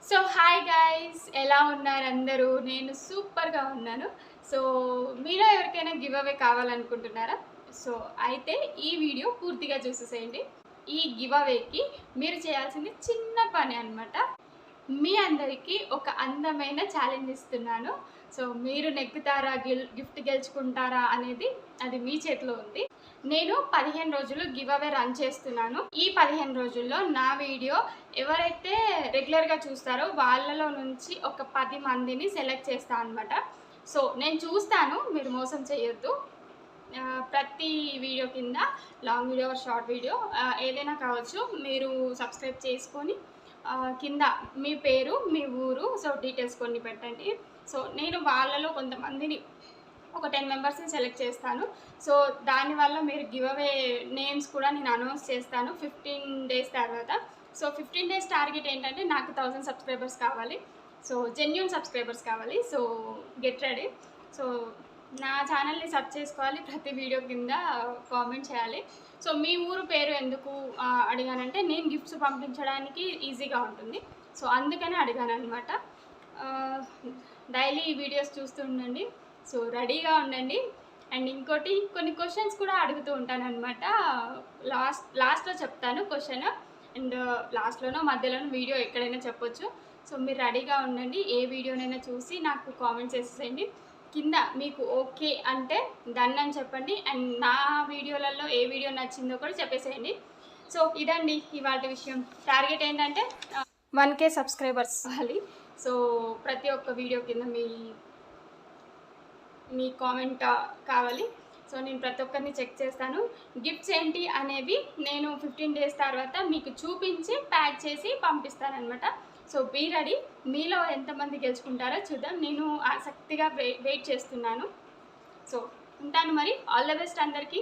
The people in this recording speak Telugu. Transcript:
సో హాయ్ గైస్, ఎలా ఉన్నారు అందరూ? నేను సూపర్గా ఉన్నాను. సో మీలో ఎవరికైనా గివ్ అవే కావాలనుకుంటున్నారా? సో అయితే ఈ వీడియో పూర్తిగా చూసేసేయండి. ఈ గివ్ అవేకి మీరు చేయాల్సింది చిన్న పని అనమాట. మీ అందరికీ ఒక అందమైన ఛాలెంజ్ ఇస్తున్నాను. సో మీరు నెగ్గుతారా, గిఫ్ట్ గెలుచుకుంటారా అనేది అది మీ చేతిలో ఉంది. నేను 15 రోజులు గివ్ అవే రన్ చేస్తున్నాను. ఈ 15 రోజుల్లో నా వీడియో ఎవరైతే రెగ్యులర్గా చూస్తారో వాళ్ళలో నుంచి ఒక 10 మందిని సెలెక్ట్ చేస్తాను అనమాట. సో నేను చూస్తాను, మీరు మోసం చేయొద్దు. ప్రతి వీడియో కింద లాంగ్ వీడియో షార్ట్ వీడియో ఏదైనా కావచ్చు, మీరు సబ్స్క్రైబ్ చేసుకొని కింద మీ పేరు, మీ ఊరు, సో డీటెయిల్స్ కొన్ని పెట్టండి. సో నేను వాళ్ళలో కొంతమందిని ఒక 10 మెంబర్స్ని సెలెక్ట్ చేస్తాను. సో దానివల్ల మీరు గివ్ అవే నేమ్స్ కూడా నేను అనౌన్స్ చేస్తాను 15 డేస్ తర్వాత. సో 15 డేస్ టార్గెట్ ఏంటంటే నాకు 1000 సబ్స్క్రైబర్స్ కావాలి. సో జెన్యూన్ సబ్స్క్రైబర్స్ కావాలి. So get ready. సో నా ఛానల్ని సబ్స్క్రైబ్ చేసుకోవాలి, ప్రతి వీడియో కింద కామెంట్ చేయాలి. సో మీ ఊరు పేరు ఎందుకు అడిగానంటే నేను గిఫ్ట్స్ పంపించడానికి ఈజీగా ఉంటుంది. సో అందుకనే అడిగాను అనమాట. డైలీ వీడియోస్ చూస్తూ ఉండండి. సో రెడీగా ఉండండి. అండ్ ఇంకోటి, కొన్ని క్వశ్చన్స్ కూడా అడుగుతూ ఉంటాను అనమాట. లాస్ట్లో చెప్తాను క్వశ్చన్, అండ్ లాస్ట్లోనో మధ్యలోనో వీడియో ఎక్కడైనా చెప్పొచ్చు. సో మీరు రెడీగా ఉండండి. ఏ వీడియోనైనా చూసి నాకు కామెంట్ చేసేయండి. కింద మీకు ఓకే అంటే డన్ అని చెప్పండి. అండ్ నా వీడియోలలో ఏ వీడియో నచ్చిందో కూడా చెప్పేసేయండి. సో ఇదండి ఇవాళ విషయం. టార్గెట్ ఏంటంటే 1K సబ్స్క్రైబర్స్ అవ్వాలి. సో ప్రతి ఒక్క వీడియో కింద మీ కామెంట్ కావాలి. సో నేను ప్రతి ఒక్కరిని చెక్ చేస్తాను. గిఫ్ట్స్ ఏంటి అనేవి నేను 15 డేస్ తర్వాత మీకు చూపించి ప్యాక్ చేసి పంపిస్తానమాట. So be ready. మీలో ఎంతమంది గెలుచుకుంటారో చూద్దాం. నేను ఆసక్తిగా వెయిట్ చేస్తున్నాను. సో ఉంటాను మరి. ఆల్ ద బెస్ట్ అందరికీ.